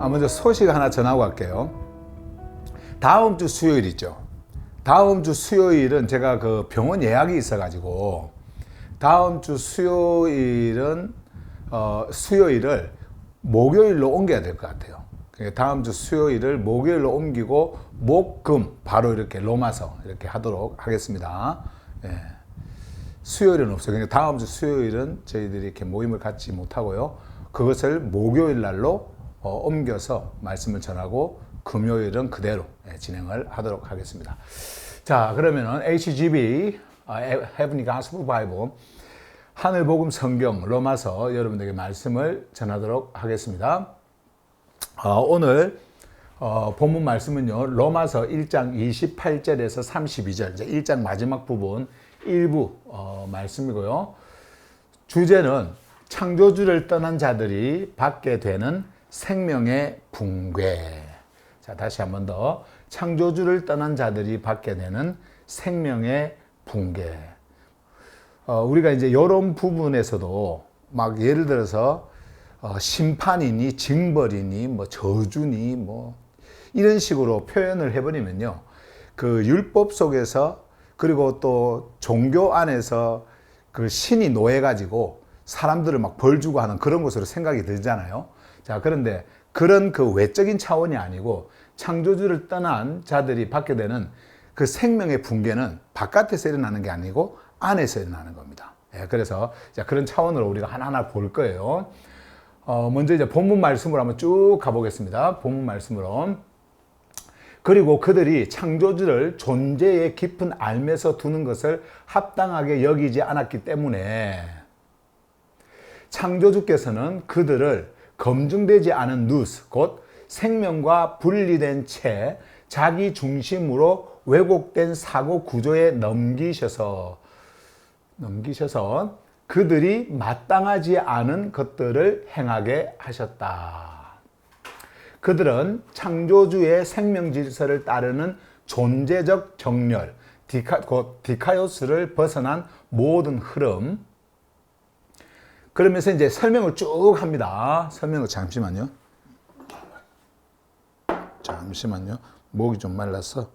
먼저 소식 하나 전하고 갈게요. 다음 주 수요일 있죠. 다음 주 수요일은 제가 그 병원 예약이 있어가지고 다음 주 수요일은 수요일을 목요일로 옮겨야 될 것 같아요. 다음 주 수요일을 목요일로 옮기고 목금 바로 이렇게 로마서 이렇게 하도록 하겠습니다. 예. 수요일은 없어요. 그러니까 다음 주 수요일은 저희들이 이렇게 모임을 갖지 못하고요. 그것을 목요일 날로 옮겨서 말씀을 전하고 금요일은 그대로 진행을 하도록 하겠습니다. 자, 그러면은 HGB Heavenly Gospel Bible 하늘 복음 성경 로마서 여러분들에게 말씀을 전하도록 하겠습니다. 오늘 본문 말씀은요. 로마서 1장 28절에서 32절 이제 1장 마지막 부분 일부 말씀이고요. 주제는 창조주를 떠난 자들이 받게 되는 생명의 붕괴. 자, 다시 한 번 더. 창조주를 떠난 자들이 받게 되는 생명의 붕괴. 우리가 이제 이런 부분에서도 막 예를 들어서 심판이니 징벌이니 뭐 저주니 뭐 이런 식으로 표현을 해버리면요. 그 율법 속에서 그리고 또 종교 안에서 그 신이 노예가지고 사람들을 막 벌 주고 하는 그런 것으로 생각이 들잖아요. 자, 그런데 그런 그 외적인 차원이 아니고 창조주를 떠난 자들이 받게 되는 그 생명의 붕괴는 바깥에서 일어나는 게 아니고 안에서 일어나는 겁니다. 예, 그래서 그런 차원으로 우리가 하나하나 볼 거예요. 먼저 이제 본문 말씀으로 한번 쭉 가보겠습니다. 본문 말씀으로. 그리고 그들이 창조주를 존재의 깊은 알면서 두는 것을 합당하게 여기지 않았기 때문에 창조주께서는 그들을 검증되지 않은 누스, 곧 생명과 분리된 채 자기 중심으로 왜곡된 사고 구조에 넘기셔서 그들이 마땅하지 않은 것들을 행하게 하셨다. 그들은 창조주의 생명 질서를 따르는 존재적 정렬, 디카요스를 벗어난 모든 흐름. 그러면서 이제 설명을 쭉 합니다. 설명을 잠시만요. 목이 좀 말라서.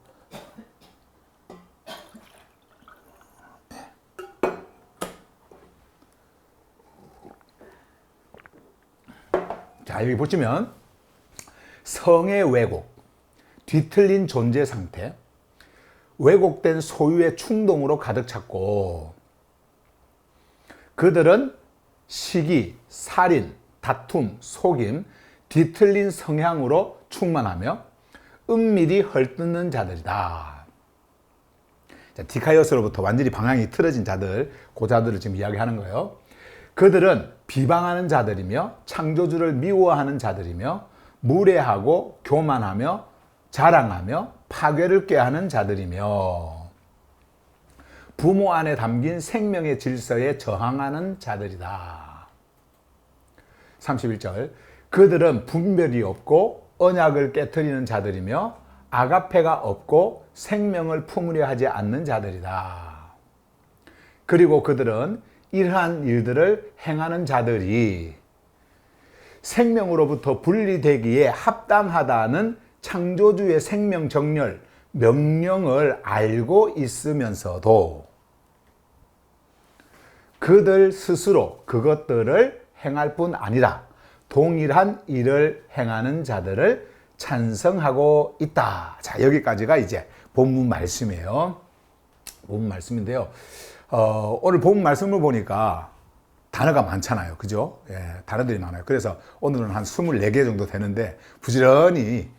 자, 여기 보시면 성의 왜곡, 뒤틀린 존재 상태, 왜곡된 소유의 충동으로 가득 찼고 그들은 시기, 살인, 다툼, 속임, 뒤틀린 성향으로 충만하며 은밀히 헐뜯는 자들이다. 자, 디카이오스로부터 완전히 방향이 틀어진 자들, 그 자들을 지금 이야기하는 거예요. 그들은 비방하는 자들이며 창조주를 미워하는 자들이며 무례하고 교만하며 자랑하며 파괴를 꾀하는 자들이며 부모 안에 담긴 생명의 질서에 저항하는 자들이다. 31절. 그들은 분별이 없고 언약을 깨트리는 자들이며 아가페가 없고 생명을 품으려 하지 않는 자들이다. 그리고 그들은 이러한 일들을 행하는 자들이 생명으로부터 분리되기에 합당하다는 창조주의 생명 정렬, 명령을 알고 있으면서도 그들 스스로 그것들을 행할 뿐 아니라 동일한 일을 행하는 자들을 찬성하고 있다. 자, 여기까지가 이제 본문 말씀이에요. 본문 말씀인데요. 오늘 본문 말씀을 보니까 단어가 많잖아요. 그죠? 예, 단어들이 많아요. 그래서 오늘은 한 24개 정도 되는데 부지런히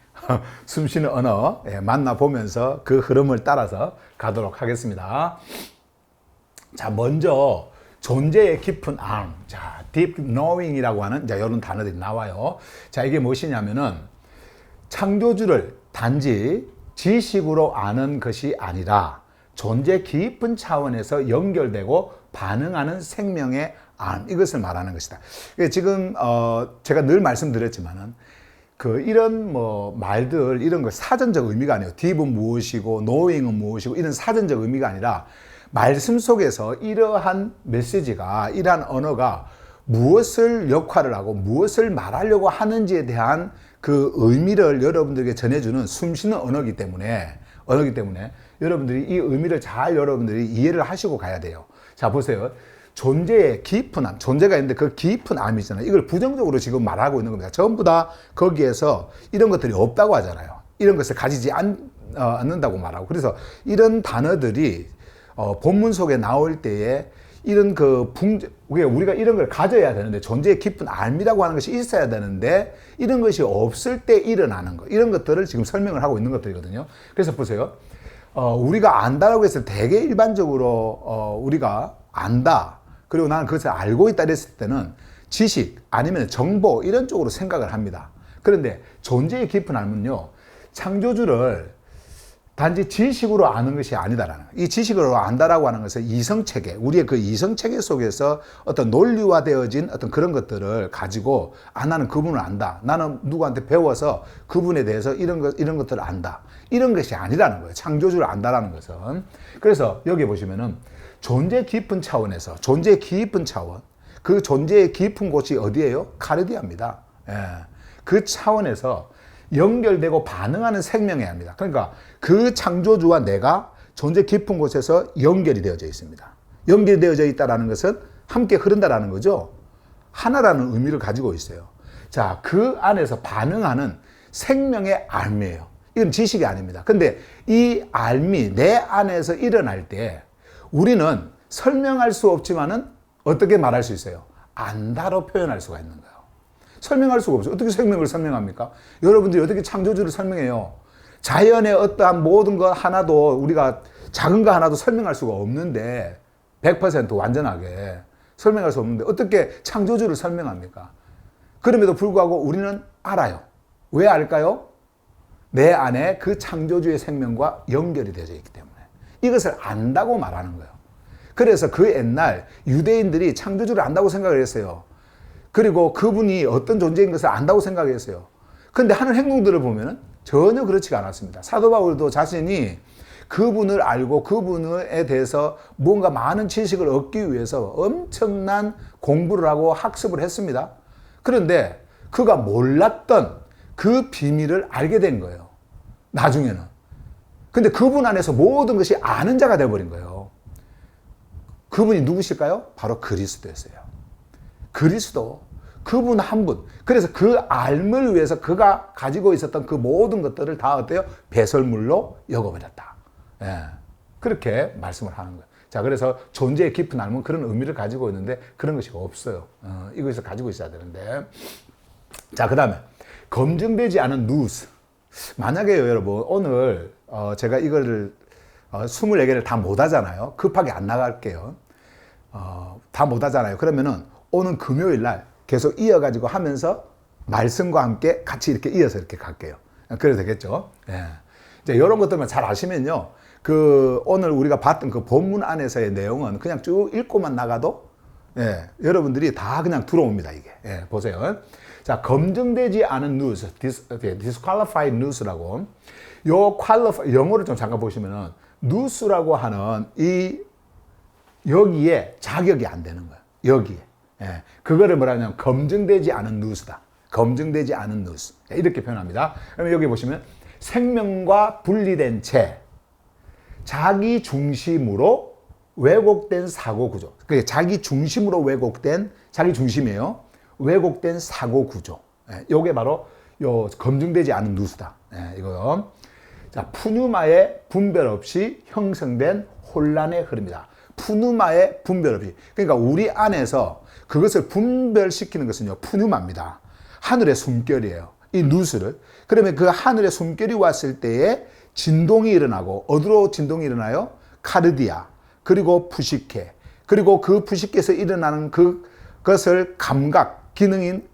숨쉬는 언어 만나보면서 그 흐름을 따라서 가도록 하겠습니다. 자, 먼저 존재의 깊은 알, 자, deep knowing이라고 하는 이런 단어들이 나와요. 자, 이게 무엇이냐면은 창조주를 단지 지식으로 아는 것이 아니라 존재 깊은 차원에서 연결되고 반응하는 생명의 알, 이것을 말하는 것이다. 지금 제가 늘 말씀드렸지만은 이런 말들 이런 거 사전적 의미가 아니에요. deep은 무엇이고 knowing은 무엇이고 이런 사전적 의미가 아니라 말씀 속에서 이러한 메시지가 이러한 언어가 무엇을 역할을 하고 무엇을 말하려고 하는지에 대한 그 의미를 여러분들에게 전해주는 숨쉬는 언어이기 때문에 여러분들이 이 의미를 잘 여러분들이 이해를 하시고 가야 돼요. 자, 보세요. 존재의 깊은 암, 존재가 있는데 그 깊은 암이잖아요. 이걸 부정적으로 지금 말하고 있는 겁니다. 전부 다 거기에서 이런 것들이 없다고 하잖아요. 이런 것을 가지지 않는다고 말하고. 그래서 이런 단어들이 본문 속에 나올 때에 이런 우리가 이런 걸 가져야 되는데, 존재의 깊은 알미라고 하는 것이 있어야 되는데, 이런 것이 없을 때 일어나는 것, 이런 것들을 지금 설명을 하고 있는 것들이거든요. 그래서 보세요. 우리가 안다라고 해서 되게 일반적으로 우리가 안다, 그리고 나는 그것을 알고 있다 이랬을 때는 지식 아니면 정보 이런 쪽으로 생각을 합니다. 그런데 존재의 깊은 알면요, 창조주를 단지 지식으로 아는 것이 아니다라는, 이 지식으로 안다라고 하는 것은 이성체계, 우리의 그 이성체계 속에서 어떤 논리화되어진 어떤 그런 것들을 가지고, 나는 그분을 안다, 나는 누구한테 배워서 그분에 대해서 이런 것들을 안다, 이런 것이 아니라는 거예요. 창조주를 안다라는 것은. 그래서 여기 보시면은 존재 깊은 차원에서, 존재 깊은 차원, 그 존재의 깊은 곳이 어디예요? 카르디아입니다. 예. 그 차원에서 연결되고 반응하는 생명의 합니다. 그러니까 그 창조주와 내가 존재 깊은 곳에서 연결이 되어져 있습니다. 연결이 되어져 있다는 것은 함께 흐른다라는 거죠. 하나라는 의미를 가지고 있어요. 자, 그 안에서 반응하는 생명의 알미예요. 이건 지식이 아닙니다. 근데 이 알미, 내 안에서 일어날 때 우리는 설명할 수 없지만은 어떻게 말할 수 있어요? 안다로 표현할 수가 있는 거예요. 설명할 수가 없어요. 어떻게 생명을 설명합니까? 여러분들이 어떻게 창조주를 설명해요? 자연의 어떠한 모든 것 하나도, 우리가 작은 거 하나도 설명할 수가 없는데, 100% 완전하게 설명할 수 없는데 어떻게 창조주를 설명합니까? 그럼에도 불구하고 우리는 알아요. 왜 알까요? 내 안에 그 창조주의 생명과 연결이 되어져 있기 때문에. 이것을 안다고 말하는 거예요. 그래서 그 옛날 유대인들이 창조주를 안다고 생각을 했어요. 그리고 그분이 어떤 존재인 것을 안다고 생각했어요. 그런데 하는 행동들을 보면 전혀 그렇지가 않았습니다. 사도 바울도 자신이 그분을 알고 그분에 대해서 뭔가 많은 지식을 얻기 위해서 엄청난 공부를 하고 학습을 했습니다. 그런데 그가 몰랐던 그 비밀을 알게 된 거예요. 나중에는. 근데 그분 안에서 모든 것이 아는 자가 되어버린 거예요. 그분이 누구실까요? 바로 그리스도였어요. 그리스도, 그분 한 분. 그래서 그 알을 위해서 그가 가지고 있었던 그 모든 것들을 다 어때요? 배설물로 여겨버렸다. 예. 그렇게 말씀을 하는 거예요. 자, 그래서 존재의 깊은 알은 그런 의미를 가지고 있는데 그런 것이 없어요. 이것을 가지고 있어야 되는데. 자, 그 다음에 검증되지 않은 누스. 만약에요, 여러분, 오늘 제가 이거를 24개를 다 못 하잖아요. 급하게 안 나갈게요. 다 못 하잖아요. 그러면은 오는 금요일 날 계속 이어가지고 하면서 말씀과 함께 같이 이렇게 이어서 이렇게 갈게요. 그래도 되겠죠? 예. 이제 이런 것들만 잘 아시면요. 오늘 우리가 봤던 그 본문 안에서의 내용은 그냥 쭉 읽고만 나가도, 예, 여러분들이 다 그냥 들어옵니다, 이게. 예, 보세요. 자, 검증되지 않은 news, disqualified news라고. 영어를 좀 잠깐 보시면은, news라고 하는 여기에 자격이 안 되는 거예요. 여기에. 예, 그거를 뭐라 하냐면 검증되지 않은 뉴스다. 검증되지 않은 뉴스. 이렇게 표현합니다. 그러면 여기 보시면 생명과 분리된 채 자기 중심으로 왜곡된 사고 구조. 그게 자기 중심으로 왜곡된, 자기 중심이에요. 왜곡된 사고 구조. 예, 요게 바로 요 검증되지 않은 뉴스다. 예, 이거요. 자, 푸뉴마의 분별 없이 형성된 혼란의 흐름이다. 푸누마의 분별 없이. 그러니까 우리 안에서 그것을 분별시키는 것은요, 푸누마입니다. 하늘의 숨결이에요. 이 누스를. 그러면 그 하늘의 숨결이 왔을 때에 진동이 일어나고, 어디로 진동이 일어나요? 카르디아, 그리고 푸시케, 그리고 그 푸시케에서 일어나는 그것을 감각, 기능인,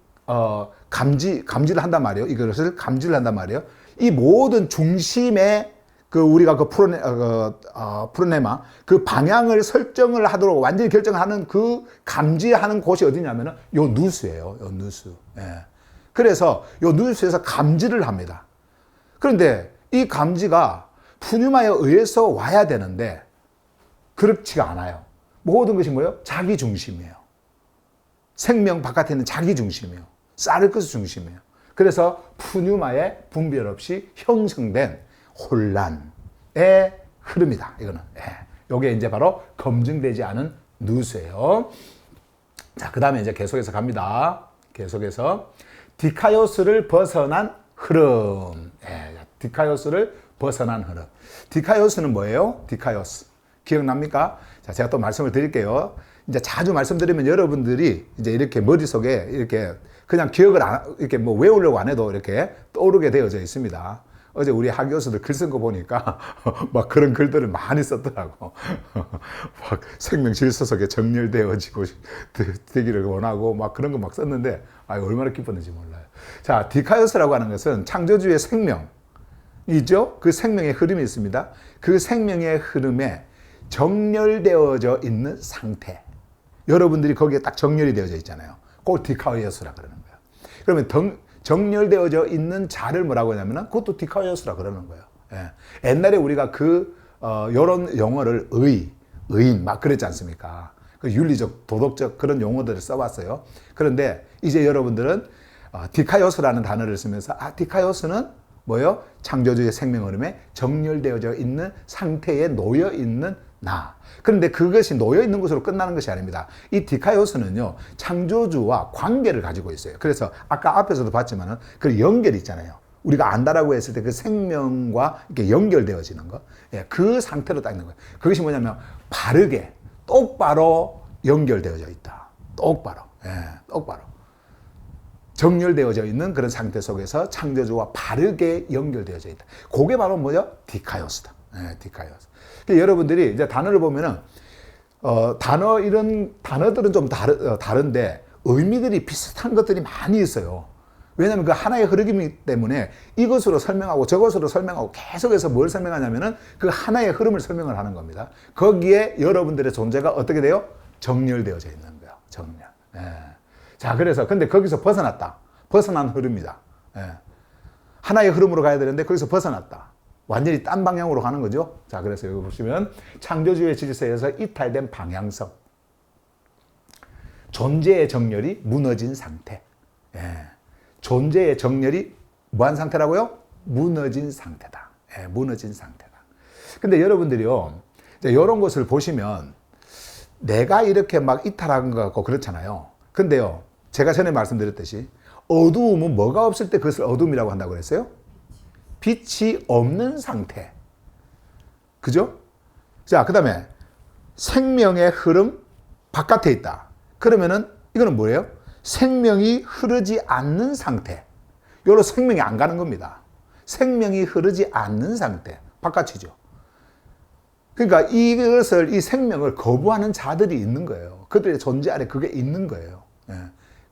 감지를 한단 말이에요. 이것을 감지를 한단 말이에요. 이 모든 중심의 우리가 프로네마, 그 방향을 설정을 하도록 완전히 결정하는 그 감지하는 곳이 어디냐면은 요 누스예요. 요 누스. 예. 그래서 요 누스에서 감지를 합니다. 그런데 이 감지가 푸뉴마에 의해서 와야 되는데 그렇지가 않아요. 모든 것이 뭐예요? 자기 중심이에요. 생명 바깥에 있는 자기 중심이에요. 사르크스 중심이에요. 그래서 푸뉴마의 분별 없이 형성된 혼란의 흐름이다. 이거는. 요게 이제 바로 검증되지 않은 누수예요. 자, 그 다음에 이제 계속해서 갑니다. 계속해서 디카이오스를 벗어난 흐름. 디카이오스를 벗어난 흐름. 디카이오스는 뭐예요? 디카이오스. 기억납니까? 자, 제가 또 말씀을 드릴게요. 이제 자주 말씀드리면 여러분들이 이제 이렇게 머릿속에 이렇게 그냥 기억을 이렇게 뭐 외우려고 안 해도 이렇게 떠오르게 되어져 있습니다. 어제 우리 학교에서도 글 쓴 거 보니까 막 그런 글들을 많이 썼더라고. 막 생명 질서 속에 정렬되어지고 되기를 원하고 막 그런 거 막 썼는데 얼마나 기뻤는지 몰라요. 자, 디카이오스라고 하는 것은 창조주의 생명이죠. 그 생명의 흐름이 있습니다. 그 생명의 흐름에 정렬되어져 있는 상태. 여러분들이 거기에 딱 정렬이 되어져 있잖아요. 그걸 디카이오스라 그러는 거예요. 그러면 정렬되어져 있는 자를 뭐라고 하냐면은 그것도 디카이오스라 그러는 거예요. 옛날에 우리가 요런 용어를 의인 막 그랬지 않습니까? 그 윤리적, 도덕적 그런 용어들을 써왔어요. 그런데 이제 여러분들은 디카이오스라는 단어를 쓰면서 디카이오스는 뭐예요? 창조주의 생명 흐름에 정렬되어져 있는 상태에 놓여 있는 나. 그런데 그것이 놓여 있는 것으로 끝나는 것이 아닙니다. 이 디카이오스는요, 창조주와 관계를 가지고 있어요. 그래서 아까 앞에서도 봤지만은 그 연결이 있잖아요. 우리가 안다라고 했을 때 그 생명과 이렇게 연결되어지는 거. 그 상태로 딱 있는 거예요. 그것이 뭐냐면 바르게, 똑바로 연결되어져 있다. 똑바로. 똑바로. 정렬되어져 있는 그런 상태 속에서 창조주와 바르게 연결되어져 있다. 그게 바로 뭐죠? 디카이오스다. 디카이오스. 여러분들이 이제 단어를 보면은 이런 단어들은 좀 다른데 의미들이 비슷한 것들이 많이 있어요. 왜냐하면 그 하나의 흐름이기 때문에 이것으로 설명하고 저것으로 설명하고 계속해서 뭘 설명하냐면은 그 하나의 흐름을 설명을 하는 겁니다. 거기에 여러분들의 존재가 어떻게 돼요? 정렬되어져 있는 거예요. 정렬. 자, 그래서 근데 거기서 벗어난 흐름이다. 하나의 흐름으로 가야 되는데 거기서 벗어났다. 완전히 딴 방향으로 가는 거죠. 자, 그래서 여기 보시면 창조주의 질서에서 이탈된 방향성. 존재의 정렬이 무너진 상태. 존재의 정렬이 뭐한 상태라고요? 무너진 상태다. 무너진 상태다. 근데 여러분들이요, 이런 것을 보시면 내가 이렇게 막 이탈한 것 같고 그렇잖아요. 근데요, 제가 전에 말씀드렸듯이 어두움은 뭐가 없을 때 그것을 어둠이라고 한다고 그랬어요? 빛이 없는 상태. 그죠? 자, 그 다음에 생명의 흐름 바깥에 있다. 그러면은 이거는 뭐예요? 생명이 흐르지 않는 상태. 여기로 생명이 안 가는 겁니다. 생명이 흐르지 않는 상태. 바깥이죠. 그러니까 이 생명을 거부하는 자들이 있는 거예요. 그들의 존재 안에 그게 있는 거예요.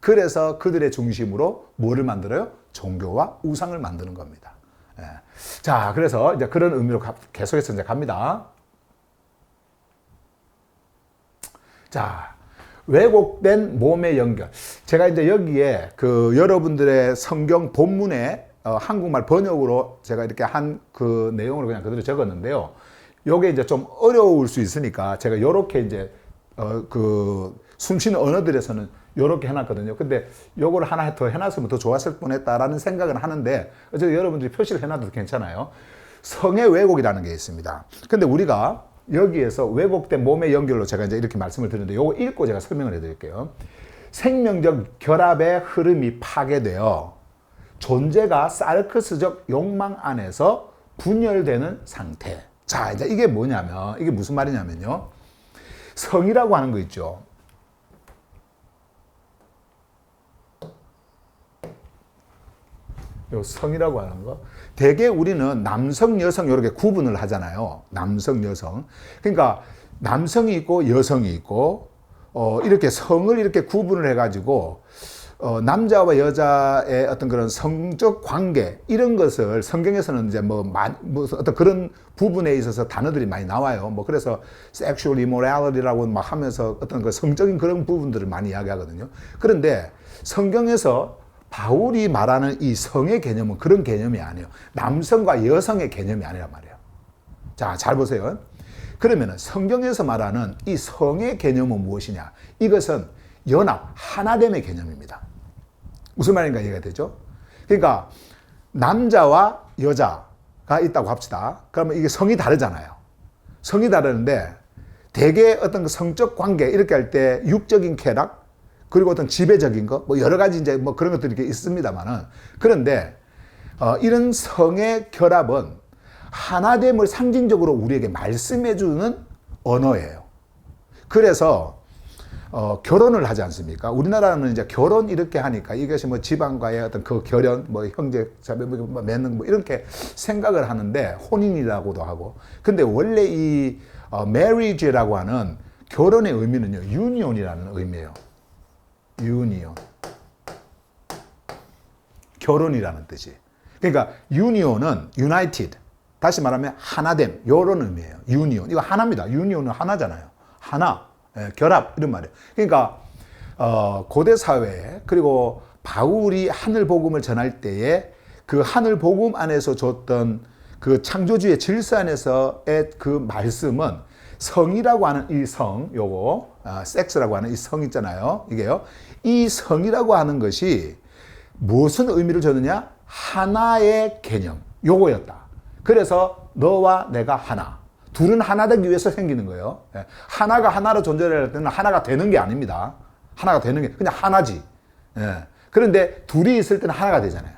그래서 그들의 중심으로 뭐를 만들어요? 종교와 우상을 만드는 겁니다. 자, 그래서 이제 그런 의미로 계속해서 이제 갑니다. 자, 왜곡된 몸의 연결. 제가 이제 여기에 여러분들의 성경 본문에 한국말 번역으로 제가 이렇게 한 그 내용으로 그냥 그대로 적었는데요. 요게 이제 좀 어려울 수 있으니까 제가 요렇게 이제 숨쉬는 언어들에서는 요렇게 해놨거든요. 근데 요거를 하나 더 해놨으면 더 좋았을 뻔했다라는 생각은 하는데 어쨌든 여러분들이 표시를 해놔도 괜찮아요. 성의 왜곡이라는 게 있습니다. 근데 우리가 여기에서 왜곡된 몸의 연결로 제가 이제 이렇게 말씀을 드리는데 요거 읽고 제가 설명을 해드릴게요. 생명적 결합의 흐름이 파괴되어 존재가 사르크스적 욕망 안에서 분열되는 상태. 자, 이제 이게 뭐냐면, 이게 무슨 말이냐면요. 성이라고 하는 거 있죠. 요 성이라고 하는 거. 대개 우리는 남성, 여성 이렇게 구분을 하잖아요. 남성, 여성. 그러니까 남성이 있고 여성이 있고, 이렇게 성을 이렇게 구분을 해가지고, 남자와 여자의 어떤 그런 성적 관계, 이런 것을 성경에서는 이제 뭐 어떤 그런 부분에 있어서 단어들이 많이 나와요. 뭐 그래서 sexual immorality라고 막 하면서 어떤 그 성적인 그런 부분들을 많이 이야기하거든요. 그런데 성경에서 바울이 말하는 이 성의 개념은 그런 개념이 아니에요. 남성과 여성의 개념이 아니란 말이에요. 자, 잘 보세요. 그러면은 성경에서 말하는 이 성의 개념은 무엇이냐? 이것은 연합, 하나됨의 개념입니다. 무슨 말인가 이해가 되죠? 그러니까 남자와 여자가 있다고 합시다. 그러면 이게 성이 다르잖아요. 성이 다르는데 대개 어떤 그 성적 관계 이렇게 할 때 육적인 쾌락 그리고 어떤 지배적인 거 뭐 여러 가지 이제 뭐 그런 것들이 이렇게 있습니다만은 그런데 이런 성의 결합은 하나됨을 상징적으로 우리에게 말씀해 주는 언어예요. 그래서 결혼을 하지 않습니까? 우리나라는 이제 결혼 이렇게 하니까 이것이 뭐 집안과의 어떤 그 결연, 뭐 형제 자매 뭐 맺는 뭐 이렇게 생각을 하는데 혼인이라고도 하고. 근데 원래 이 marriage라고 하는 결혼의 의미는요, union이라는 의미예요. union. 결혼이라는 뜻이. 그러니까 union은 united. 다시 말하면 하나됨. 이런 의미예요. union. 이거 하나입니다. union은 하나잖아요. 하나. 결합 이런 말이에요. 그러니까 고대 사회에 그리고 바울이 하늘 복음을 전할 때에 그 하늘 복음 안에서 줬던 그 창조주의 질서 안에서의 그 말씀은 성이라고 하는 이 성, 요거 섹스라고 하는 이 성 있잖아요. 이게요. 이 성이라고 하는 것이 무슨 의미를 줬느냐? 하나의 개념. 요거였다. 그래서 너와 내가 하나. 둘은 하나 되기 위해서 생기는 거예요. 하나가 하나로 존재할 때는 하나가 되는 게 아닙니다. 하나가 되는 게 그냥 하나지. 그런데 둘이 있을 때는 하나가 되잖아요.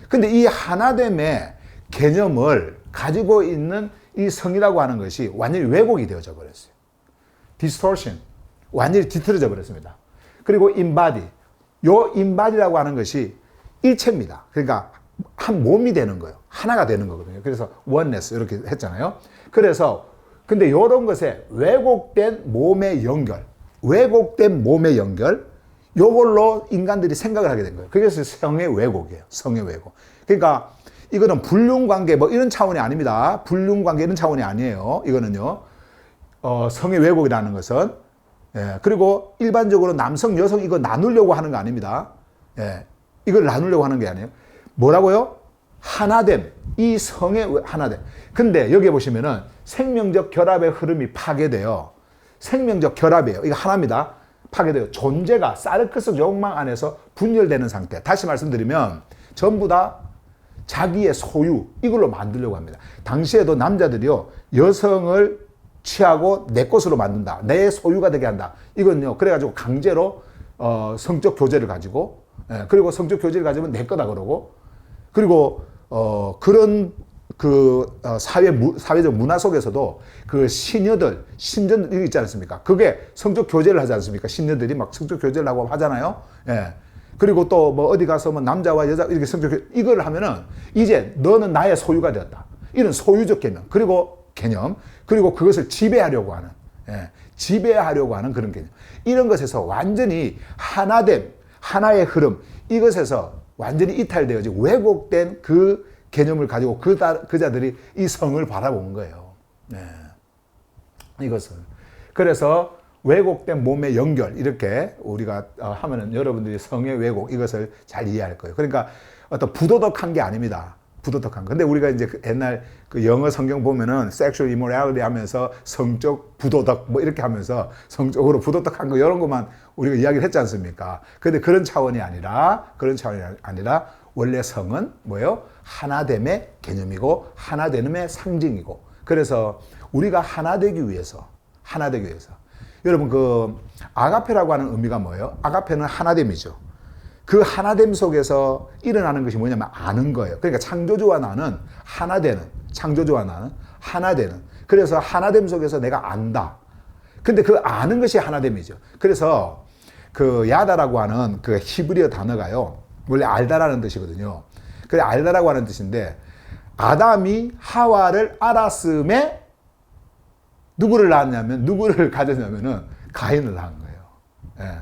근데 이 하나됨의 개념을 가지고 있는 이 성이라고 하는 것이 완전히 왜곡이 되어져 버렸어요. distortion. 완전히 뒤틀어져 버렸습니다. 그리고 embody. 요 embody라고 하는 것이 일체입니다. 그러니까 한 몸이 되는 거예요. 하나가 되는 거거든요. 그래서 oneness 이렇게 했잖아요. 그래서 근데 이런 것에 왜곡된 몸의 연결, 요걸로 인간들이 생각을 하게 된 거예요. 그래서 성의 왜곡이에요. 성의 왜곡. 그러니까 이거는 불륜관계 뭐 이런 차원이 아닙니다. 불륜관계 이런 차원이 아니에요. 이거는요. 성의 왜곡이라는 것은 그리고 일반적으로 남성, 여성 이거 나누려고 하는 거 아닙니다. 이걸 나누려고 하는 게 아니에요. 뭐라고요? 하나됨. 이 성의 하나됨. 근데 여기 보시면은 생명적 결합의 흐름이 파괴돼요. 생명적 결합이에요. 이거 하나입니다. 파괴돼요. 존재가 사르크스 욕망 안에서 분열되는 상태. 다시 말씀드리면 전부 다 자기의 소유 이걸로 만들려고 합니다. 당시에도 남자들이요. 여성을 취하고 내 것으로 만든다. 내 소유가 되게 한다. 이건요. 그래가지고 강제로 성적 교제를 가지고 그리고 성적 교제를 가지면 내 거다 그러고 그리고 그런 그 사회적 문화 속에서도 그 신전들 있지 않습니까? 그게 성적 교제를 하지 않습니까? 신녀들이 막 성적 교제를 하고 하잖아요. 그리고 또 뭐 어디 가서 뭐 남자와 여자 이렇게 성적 교제 이걸 하면은 이제 너는 나의 소유가 되었다. 이런 소유적 개념. 그리고 그것을 지배하려고 하는 그런 개념. 이런 것에서 완전히 하나됨, 하나의 흐름 이것에서 완전히 이탈되어지고 왜곡된 그 개념을 가지고 그 자들이 이 성을 바라보는 거예요. 이것을. 그래서 왜곡된 몸의 연결 이렇게 우리가 하면은 여러분들이 성의 왜곡 이것을 잘 이해할 거예요. 그러니까 어떤 부도덕한 게 아닙니다. 부도덕한 거. 근데 우리가 이제 옛날 그 영어 성경 보면은 sexual immorality 하면서 성적 부도덕 뭐 이렇게 하면서 성적으로 부도덕한 거 이런 것만 우리가 이야기를 했지 않습니까? 근데 그런 차원이 아니라 원래 성은 뭐예요? 하나됨의 개념이고 하나됨의 상징이고 그래서 우리가 하나 되기 위해서 여러분 그 아가페라고 하는 의미가 뭐예요? 아가페는 하나됨이죠. 그 하나됨 속에서 일어나는 것이 뭐냐면 아는 거예요. 그러니까 창조주와 나는 하나 되는 그래서 하나됨 속에서 내가 안다. 근데 그 아는 것이 하나됨이죠. 그래서 그 야다라고 하는 그 히브리어 단어가요. 원래 알다라는 뜻이거든요. 그래 알다라고 하는 뜻인데 아담이 하와를 알았음에 누구를 가졌냐면은 가인을 낳은 거예요.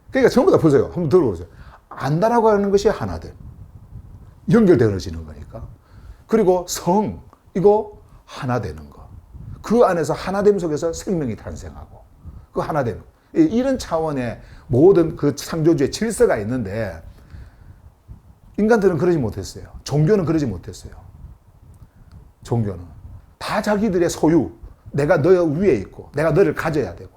그러니까 전부 다 보세요. 한번 들어보세요. 안다라고 하는 것이 하나됨. 연결되어지는 거니까. 그리고 성, 이거 하나 되는 거. 그 안에서 하나됨 속에서 생명이 탄생하고. 그 하나됨. 이런 차원의 모든 그 창조주의 질서가 있는데 인간들은 그러지 못했어요. 종교는 그러지 못했어요. 종교는. 다 자기들의 소유. 내가 너 위에 있고, 내가 너를 가져야 되고.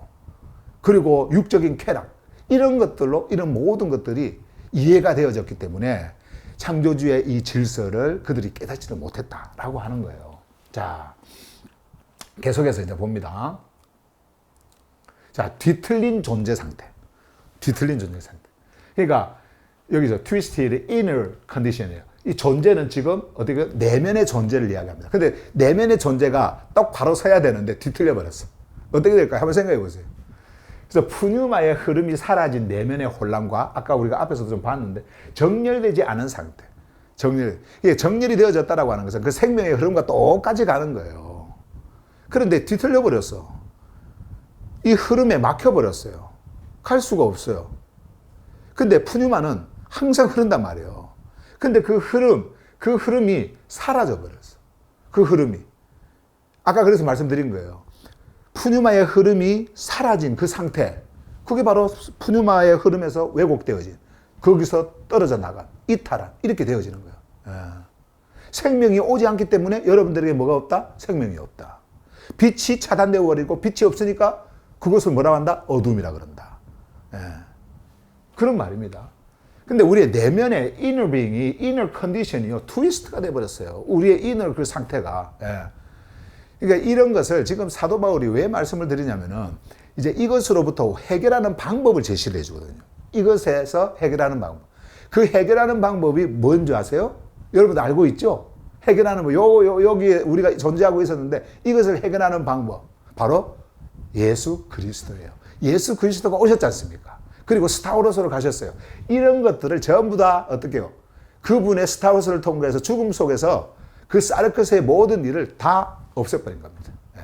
그리고 육적인 쾌락. 이런 것들로, 이런 모든 것들이 이해가 되어졌기 때문에 창조주의 이 질서를 그들이 깨닫지를 못했다라고 하는 거예요. 자, 계속해서 이제 봅니다. 자, 뒤틀린 존재 상태. 뒤틀린 존재 상태. 그러니까 여기서 twisted inner condition이에요. 이 존재는 지금 어떻게 내면의 존재를 이야기합니다. 근데 내면의 존재가 딱 바로 서야 되는데 뒤틀려 버렸어. 어떻게 될까요? 한번 생각해 보세요. 그래서 푸뉴마의 흐름이 사라진 내면의 혼란과 아까 우리가 앞에서도 좀 봤는데 정렬되지 않은 상태. 정렬이 되어졌다라고 하는 것은 그 생명의 흐름과 똑같이 가는 거예요. 그런데 뒤틀려 버렸어. 이 흐름에 막혀 버렸어요. 갈 수가 없어요. 근데 푸뉴마는 항상 흐른단 말이에요. 근데 그 흐름이 사라져 버렸어. 그 흐름이. 아까 그래서 말씀드린 거예요. 푸뉴마의 흐름이 사라진 그 상태. 그게 바로 푸뉴마의 흐름에서 왜곡되어진, 거기서 떨어져 나간, 이탈한, 이렇게 되어지는 거예요. 예. 생명이 오지 않기 때문에 여러분들에게 뭐가 없다? 생명이 없다. 빛이 차단되어 버리고 빛이 없으니까 그것을 뭐라고 한다? 어둠이라 그런다. 예. 그런 말입니다. 근데 우리의 내면의 inner being이, inner condition이요, 트위스트가 돼버렸어요. 우리의 inner 그 상태가. 예. 그러니까 이런 것을 지금 사도 바울이 왜 말씀을 드리냐면은 이제 이것으로부터 해결하는 방법을 제시를 해주거든요. 이것에서 해결하는 방법. 그 해결하는 방법이 뭔지 아세요? 여러분 알고 있죠? 해결하는 법. 여기에 우리가 존재하고 있었는데 이것을 해결하는 방법. 바로 예수 그리스도예요. 예수 그리스도가 오셨지 않습니까? 그리고 스타워로스로 가셨어요. 이런 것들을 전부 다 어떻게 해요? 그분의 스타워스를 통해서 죽음 속에서 그 사르크스의 모든 일을 다 없애버린 겁니다. 예,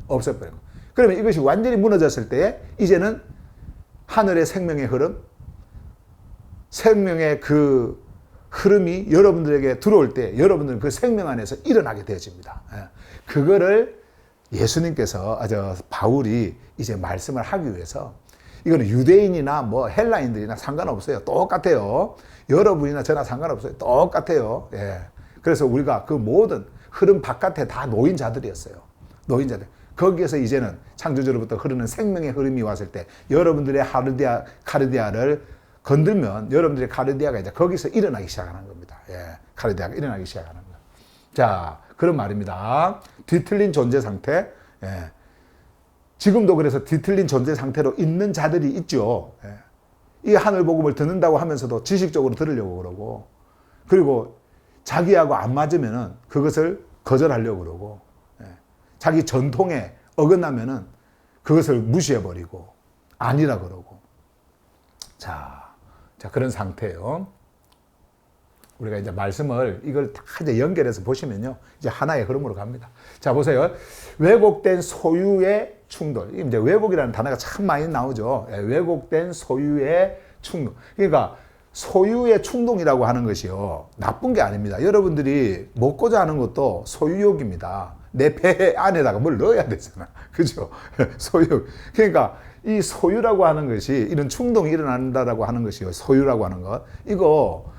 없애버린 거. 그러면 이것이 완전히 무너졌을 때 이제는 하늘의 생명의 흐름, 생명의 그 흐름이 여러분들에게 들어올 때 여러분들은 그 생명 안에서 일어나게 되어집니다. 예, 그거를 예수님께서, 바울이 이제 말씀을 하기 위해서 이거는 유대인이나 뭐 헬라인들이나 상관없어요. 똑같아요. 여러분이나 저나 상관없어요. 똑같아요. 예. 그래서 우리가 그 모든 흐름 바깥에 다 놓인 자들이었어요. 놓인 자들. 거기에서 이제는 창조주로부터 흐르는 생명의 흐름이 왔을 때 여러분들의 카르디아를 건들면 여러분들의 카르디아가 이제 거기서 일어나기 시작하는 겁니다. 예. 카르디아가 일어나기 시작하는 거예요. 자, 그런 말입니다. 뒤틀린 존재 상태. 예. 지금도 그래서 뒤틀린 존재 상태로 있는 자들이 있죠. 예. 이 하늘 복음을 듣는다고 하면서도 지식적으로 들으려고 그러고, 그리고 자기하고 안 맞으면은 그것을 거절하려고 그러고, 예. 자기 전통에 어긋나면은 그것을 무시해버리고, 아니라 그러고. 자, 그런 상태예요. 우리가 이제 말씀을 이걸 다 이제 연결해서 보시면요. 이제 하나의 흐름으로 갑니다. 자, 보세요. 왜곡된 소유의 충돌. 이제 왜곡이라는 단어가 참 많이 나오죠. 왜곡된 소유의 충돌. 그러니까 소유의 충동이라고 하는 것이요. 나쁜 게 아닙니다. 여러분들이 먹고자 하는 것도 소유욕입니다. 내 배 안에다가 뭘 넣어야 되잖아. 그죠? 소유. 그러니까 이 소유라고 하는 것이, 이런 충동이 일어난다라고 하는 것이요. 소유라고 하는 것. 이거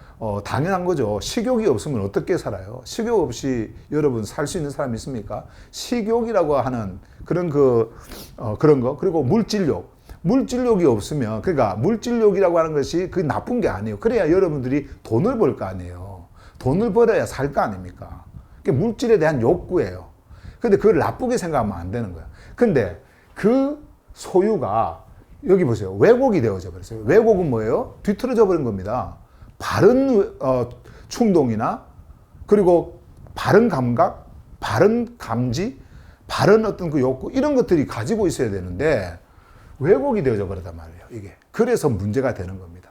당연한 거죠. 식욕이 없으면 어떻게 살아요? 식욕 없이 여러분 살 수 있는 사람이 있습니까? 식욕이라고 하는 그런 그런 거. 그리고 물질욕. 물질욕이 없으면, 그러니까 물질욕이라고 하는 것이 그게 나쁜 게 아니에요. 그래야 여러분들이 돈을 벌 거 아니에요. 돈을 벌어야 살 거 아닙니까? 그게 물질에 대한 욕구예요. 근데 그걸 나쁘게 생각하면 안 되는 거예요. 근데 그 소유가 여기 보세요. 왜곡이 되어져 버렸어요. 왜곡은 뭐예요? 뒤틀어져 버린 겁니다. 바른 충동이나 그리고 바른 감각, 바른 감지, 바른 어떤 그 욕구, 이런 것들이 가지고 있어야 되는데 왜곡이 되어져 버렸단 말이에요. 이게. 그래서 문제가 되는 겁니다.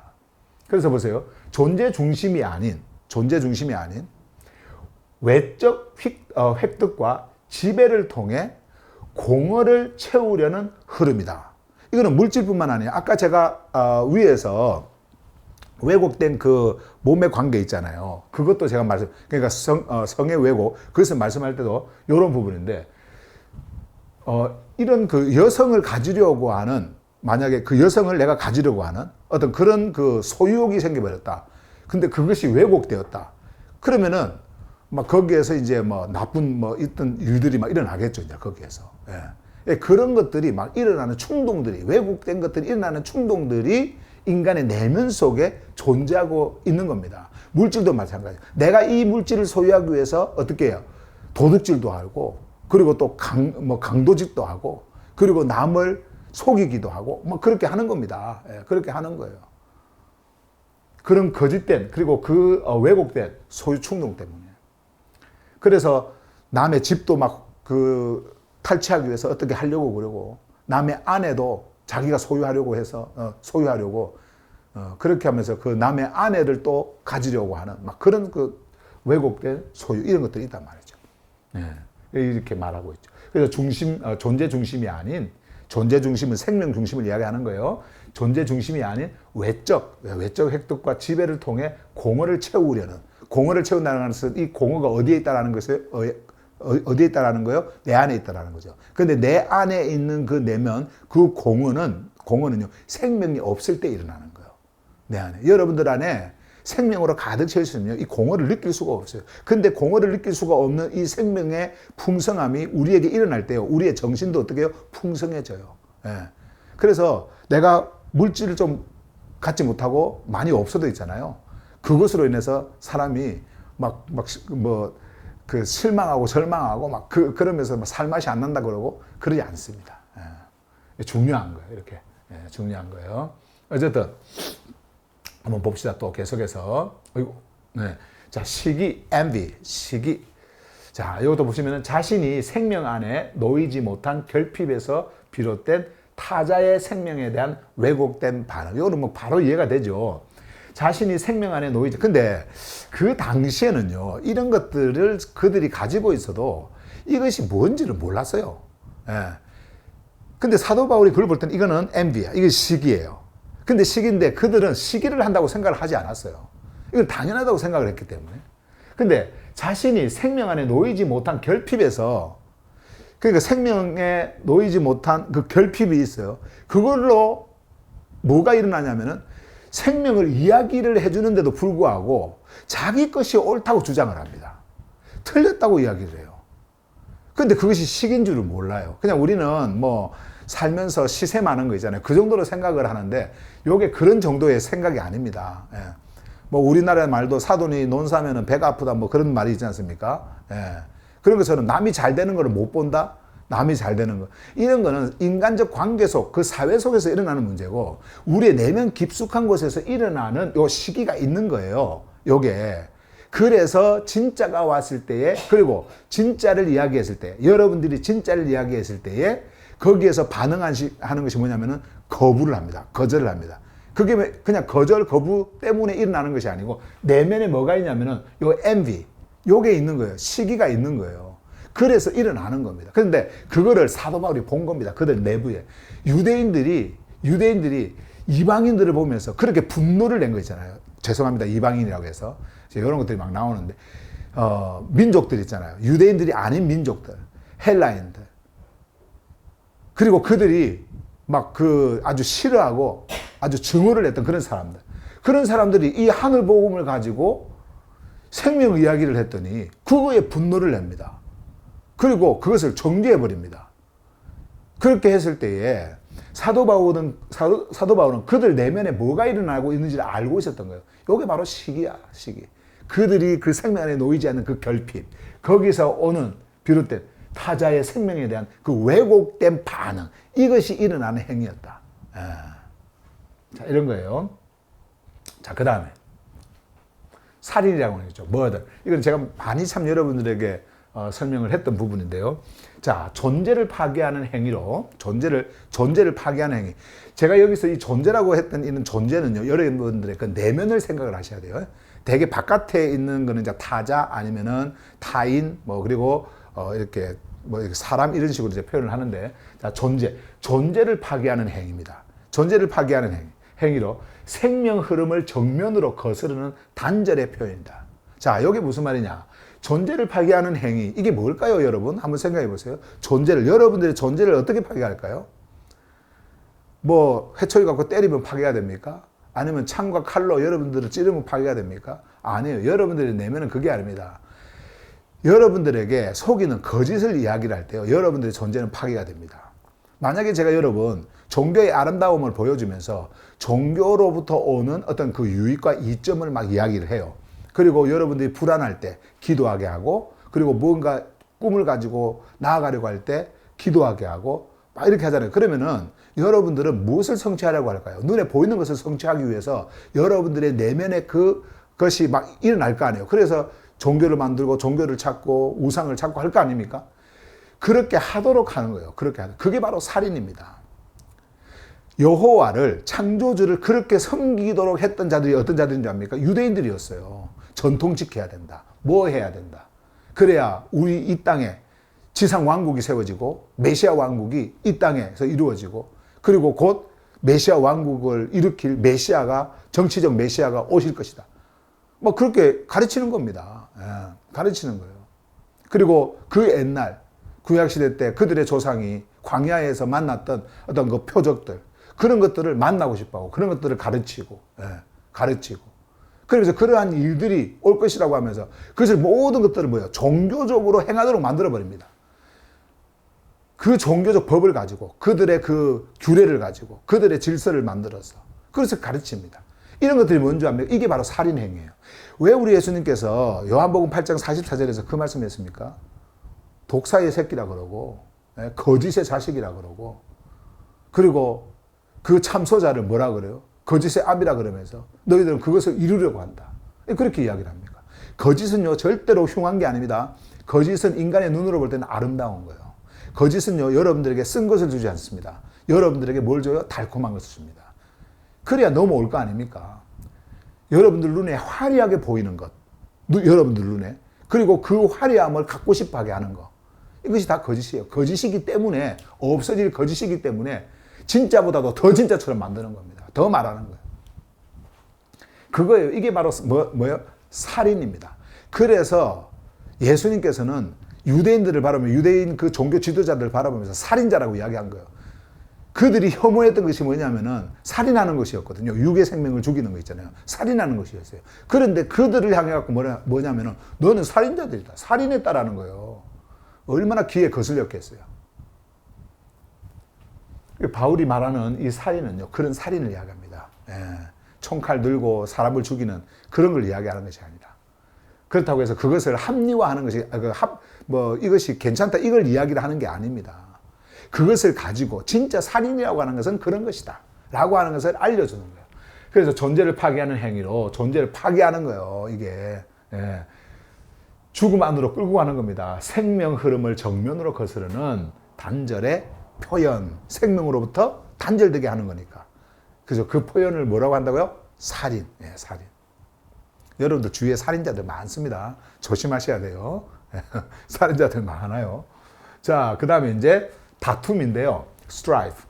그래서 보세요. 존재 중심이 아닌 외적 획득과 지배를 통해 공허를 채우려는 흐름이다. 이거는 물질뿐만 아니라 아까 제가 위에서 왜곡된 그 몸의 관계 있잖아요. 그것도 제가 그러니까 성의 왜곡, 그것을 말씀할 때도 이런 부분인데, 이런 그 여성을 가지려고 하는, 만약에 그 여성을 내가 가지려고 하는 어떤 그런 그 소유욕이 생겨버렸다. 근데 그것이 왜곡되었다. 그러면은 막 거기에서 이제 뭐 나쁜 뭐 있던 일들이 막 일어나겠죠. 이제 거기에서. 예. 그런 것들이 막 일어나는 충동들이, 왜곡된 것들이 일어나는 충동들이 인간의 내면 속에 존재하고 있는 겁니다. 물질도 마찬가지. 내가 이 물질을 소유하기 위해서 어떻게 해요? 도둑질도 하고, 그리고 또 강도짓도 하고, 그리고 남을 속이기도 하고, 뭐 그렇게 하는 겁니다. 예, 그렇게 하는 거예요. 그런 거짓된, 그리고 그 왜곡된 소유 충동 때문에. 그래서 남의 집도 막 탈취하기 위해서 어떻게 하려고 그러고, 남의 아내도 자기가 소유하려고 해서, 그렇게 하면서 그 남의 아내를 또 가지려고 하는 막 그런 그 왜곡된 소유, 이런 것들이 있단 말이죠. 네. 이렇게 말하고 있죠. 그래서 존재 중심이 아닌, 존재 중심은 생명 중심을 이야기하는 거예요. 존재 중심이 아닌 외적 획득과 지배를 통해 공허를 채우려는, 공허를 채운다는 것은 이 공허가 어디에 있다라는 것을, 어디에 있다라는 거예요? 내 안에 있다라는 거죠. 근데 내 안에 있는 그 내면, 그 공허는요, 생명이 없을 때 일어나는 거예요. 내 안에. 여러분들 안에 생명으로 가득 차 있으면 이 공허를 느낄 수가 없어요. 근데 공허를 느낄 수가 없는 이 생명의 풍성함이 우리에게 일어날 때요, 우리의 정신도 어떻게 해요? 풍성해져요. 예. 그래서 내가 물질을 좀 갖지 못하고 많이 없어도 있잖아요. 그것으로 인해서 사람이 실망하고 절망하고 그러면서 살맛이 안 난다 그러고 그러지 않습니다. 예. 중요한 거예요. 이렇게. 예, 중요한 거예요. 어쨌든 한번 봅시다. 또 계속해서. 네. 자, 시기, envy, 시기. 자, 이것도 보시면은 자신이 생명 안에 놓이지 못한 결핍에서 비롯된 타자의 생명에 대한 왜곡된 반응. 이거는 뭐 바로 이해가 되죠. 자신이 생명 안에 놓이지. 근데 그 당시에는요, 이런 것들을 그들이 가지고 있어도 이것이 뭔지를 몰랐어요. 예. 근데 사도 바울이 그걸 볼 때는 이거는 envy야. 이게 시기예요. 근데 시기인데 그들은 시기를 한다고 생각을 하지 않았어요. 이건 당연하다고 생각을 했기 때문에. 근데 자신이 생명 안에 놓이지 못한 결핍에서, 그러니까 생명에 놓이지 못한 그 결핍이 있어요. 그걸로 뭐가 일어나냐면은 생명을 이야기를 해주는데도 불구하고 자기 것이 옳다고 주장을 합니다. 틀렸다고 이야기를 해요. 근데 그것이 시기인 줄을 몰라요. 그냥 우리는 뭐 살면서 시세 많은 거 있잖아요. 그 정도로 생각을 하는데 요게 그런 정도의 생각이 아닙니다. 예. 뭐 우리나라의 말도 사돈이 논사면은 배가 아프다 뭐 그런 말이 있지 않습니까? 예. 그런 것처럼 남이 잘 되는 걸 못 본다? 남이 잘 되는 거. 이런 거는 인간적 관계 속, 그 사회 속에서 일어나는 문제고, 우리의 내면 깊숙한 곳에서 일어나는 요 시기가 있는 거예요. 요게. 그래서 진짜가 왔을 때에, 그리고 진짜를 이야기했을 때, 여러분들이 진짜를 이야기했을 때에 거기에서 반응하는 것이 뭐냐면은 거부를 합니다. 거절을 합니다. 그게 그냥 거부 때문에 일어나는 것이 아니고 내면에 뭐가 있냐면은 요 envy, 요게 있는 거예요. 시기가 있는 거예요. 그래서 일어나는 겁니다. 그런데 그거를 사도 바울이 본 겁니다. 그들 내부에. 유대인들이 이방인들을 보면서 그렇게 분노를 낸 거 있잖아요. 죄송합니다. 이방인이라고 해서. 이런 것들이 막 나오는데, 민족들 있잖아요. 유대인들이 아닌 민족들, 헬라인들. 그리고 그들이 막 아주 싫어하고 아주 증오를 했던 그런 사람들. 그런 사람들이 이 하늘 복음을 가지고 생명 이야기를 했더니 그거에 분노를 냅니다. 그리고 그것을 정죄해 버립니다. 그렇게 했을 때에 사도 바울은 그들 내면에 뭐가 일어나고 있는지를 알고 있었던 거예요. 이게 바로 시기야, 시기. 그들이 그 생명 안에 놓이지 않는 그 결핍, 거기서 오는 비롯된 타자의 생명에 대한 그 왜곡된 반응, 이것이 일어나는 행위였다. 자, 이런 거예요. 자, 그 다음에 살인이라고 하는 거죠. murder. 이건 제가 많이 참 여러분들에게 설명을 했던 부분인데요. 자, 존재를 파괴하는 행위로, 존재를 파괴하는 행위. 제가 여기서 이 존재라고 했던 이는 존재는요, 여러분들의 그 내면을 생각을 하셔야 돼요. 되게 바깥에 있는 거는 이제 타자 아니면은 타인, 그리고 이렇게 사람 이런 식으로 이제 표현을 하는데, 자, 존재를 파괴하는 행위입니다. 존재를 파괴하는 행위로 생명 흐름을 정면으로 거스르는 단절의 표현이다. 자, 이게 무슨 말이냐? 존재를 파괴하는 행위, 이게 뭘까요, 여러분? 한번 생각해 보세요. 여러분들의 존재를 어떻게 파괴할까요? 뭐 회초리 갖고 때리면 파괴가 됩니까? 아니면 창과 칼로 여러분들을 찌르면 파괴가 됩니까? 아니에요. 여러분들의 내면은 그게 아닙니다. 여러분들에게 속이는 거짓을 이야기를 할 때요, 여러분들의 존재는 파괴가 됩니다. 만약에 제가 여러분 종교의 아름다움을 보여주면서 종교로부터 오는 어떤 그 유익과 이점을 막 이야기를 해요. 그리고 여러분들이 불안할 때 기도하게 하고, 그리고 뭔가 꿈을 가지고 나아가려고 할 때 기도하게 하고 막 이렇게 하잖아요. 그러면은 여러분들은 무엇을 성취하려고 할까요? 눈에 보이는 것을 성취하기 위해서 여러분들의 내면의 그것이 막 일어날 거 아니에요. 그래서 종교를 만들고 종교를 찾고 우상을 찾고 할 거 아닙니까? 그렇게 하도록 하는 거예요. 그렇게 하는. 그게 바로 살인입니다. 여호와를, 창조주를 그렇게 섬기도록 했던 자들이 어떤 자들인 줄 압니까? 유대인들이었어요. 전통 지켜야 된다. 뭐 해야 된다. 그래야 우리 이 땅에 지상 왕국이 세워지고 메시아 왕국이 이 땅에서 이루어지고, 그리고 곧 메시아 왕국을 일으킬 메시아가, 정치적 메시아가 오실 것이다. 뭐 그렇게 가르치는 겁니다. 예, 가르치는 거예요. 그리고 그 옛날 구약시대 때 그들의 조상이 광야에서 만났던 어떤 그 표적들, 그런 것들을 만나고 싶어하고 그런 것들을 가르치고, 가르치고, 그래서 그러한 일들이 올 것이라고 하면서 그것을 모든 것들을 뭐예요? 종교적으로 행하도록 만들어버립니다. 그 종교적 법을 가지고, 그들의 그 규례를 가지고, 그들의 질서를 만들어서 그것을 가르칩니다. 이런 것들이 뭔지 압니까? 이게 바로 살인행위예요. 왜 우리 예수님께서 요한복음 8장 44절에서 그 말씀을 했습니까? 독사의 새끼라 그러고, 거짓의 자식이라 그러고, 그리고 그 참소자를 뭐라 그래요? 거짓의 압이라 그러면서 너희들은 그것을 이루려고 한다. 그렇게 이야기를 합니까? 거짓은요, 절대로 흉한 게 아닙니다. 거짓은 인간의 눈으로 볼 때는 아름다운 거예요. 거짓은요, 여러분들에게 쓴 것을 주지 않습니다. 여러분들에게 뭘 줘요? 달콤한 것을 줍니다. 그래야 넘어올 거 아닙니까? 여러분들 눈에 화려하게 보이는 것, 여러분들 눈에, 그리고 그 화려함을 갖고 싶어 하게 하는 것, 이것이 다 거짓이에요. 거짓이기 때문에, 없어질 거짓이기 때문에 진짜보다도 더 진짜처럼 만드는 겁니다. 더 말하는 거예요. 그거예요. 이게 바로 뭐예요? 살인입니다. 그래서 예수님께서는 유대인들을 바라보면, 유대인 그 종교 지도자들을 바라보면서 살인자라고 이야기한 거예요. 그들이 혐오했던 것이 뭐냐면은 살인하는 것이었거든요. 육의 생명을 죽이는 거 있잖아요. 살인하는 것이었어요. 그런데 그들을 향해 갖고 뭐냐면은 너는 살인자들이다. 살인했다라는 거예요. 얼마나 귀에 거슬렸겠어요. 바울이 말하는 이 살인은요, 그런 살인을 이야기합니다. 총칼 들고 사람을 죽이는 그런 걸 이야기하는 것이 아니다. 그렇다고 해서 그것을 합리화하는 것이, 이것이 괜찮다, 이걸 이야기를 하는 게 아닙니다. 그것을 가지고 진짜 살인이라고 하는 것은 그런 것이다 라고 하는 것을 알려주는 거예요. 그래서 존재를 파괴하는 행위로 존재를 파괴하는 거예요. 이게 죽음 안으로 끌고 가는 겁니다. 생명 흐름을 정면으로 거스르는 단절의 표현, 생명으로부터 단절되게 하는 거니까. 그래서 그 표현을 뭐라고 한다고요? 살인. 살인. 여러분들 주위에 살인자들 많습니다. 조심하셔야 돼요. 살인자들 많아요. 자, 그 다음에 이제 다툼인데요. strife.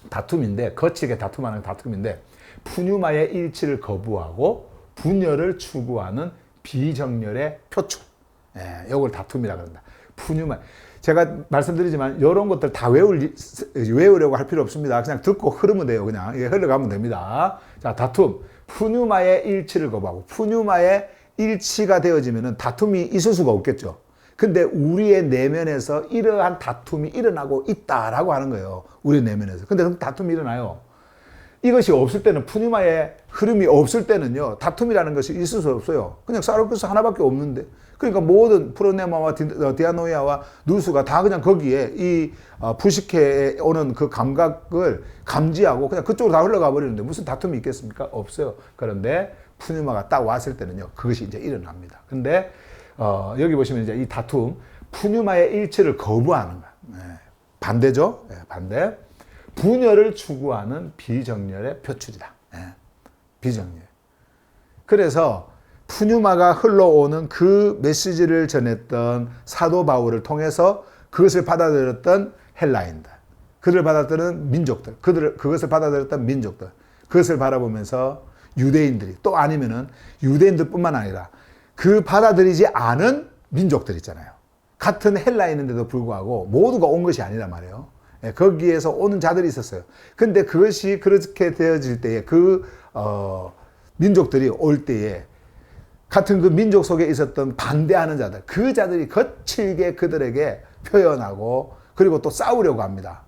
다툼인데, 거칠게 다툼하는 다툼인데, 푸뉴마의 일치를 거부하고 분열을 추구하는 비정렬의 표출. 이걸 다툼이라고 한다. 푸뉴마. 제가 말씀드리지만 이런 것들 다 외우려고 할 필요 없습니다. 그냥 듣고 흐르면 돼요. 그냥 흘러가면 됩니다. 자, 다툼. 푸뉴마의 일치를 거부하고, 푸뉴마의 일치가 되어지면은 다툼이 있을 수가 없겠죠. 근데 우리의 내면에서 이러한 다툼이 일어나고 있다라고 하는 거예요. 우리 내면에서. 근데 다툼이 일어나요. 이것이 없을 때는, 푸뉴마의 흐름이 없을 때는요, 다툼이라는 것이 있을 수 없어요. 그냥 싸울 것이 하나밖에 없는데. 그러니까 모든 프로네마와 디아노이아와 누수가 다 그냥 거기에 이 부식해에 오는 그 감각을 감지하고 그냥 그쪽으로 다 흘러가 버리는데 무슨 다툼이 있겠습니까? 없어요. 그런데 푸뉴마가 딱 왔을 때는요, 그것이 이제 일어납니다. 근데 여기 보시면 이제 이 다툼, 푸뉴마의 일치를 거부하는 거야. 반대죠? 반대. 분열을 추구하는 비정렬의 표출이다. 비정렬. 그래서 푸뉴마가 흘러오는 그 메시지를 전했던 사도 바울을 통해서 그것을 받아들였던 헬라인들, 그들을 받아들였던 민족들, 그것을 받아들였던 민족들, 그것을 바라보면서 유대인들이, 또 아니면은 유대인들뿐만 아니라 그 받아들이지 않은 민족들 있잖아요. 같은 헬라인인데도 불구하고 모두가 온 것이 아니란 말이에요. 거기에서 오는 자들이 있었어요. 근데 그것이 그렇게 되어질 때에 민족들이 올 때에 같은 그 민족 속에 있었던 반대하는 자들, 그 자들이 거칠게 그들에게 표현하고 그리고 또 싸우려고 합니다.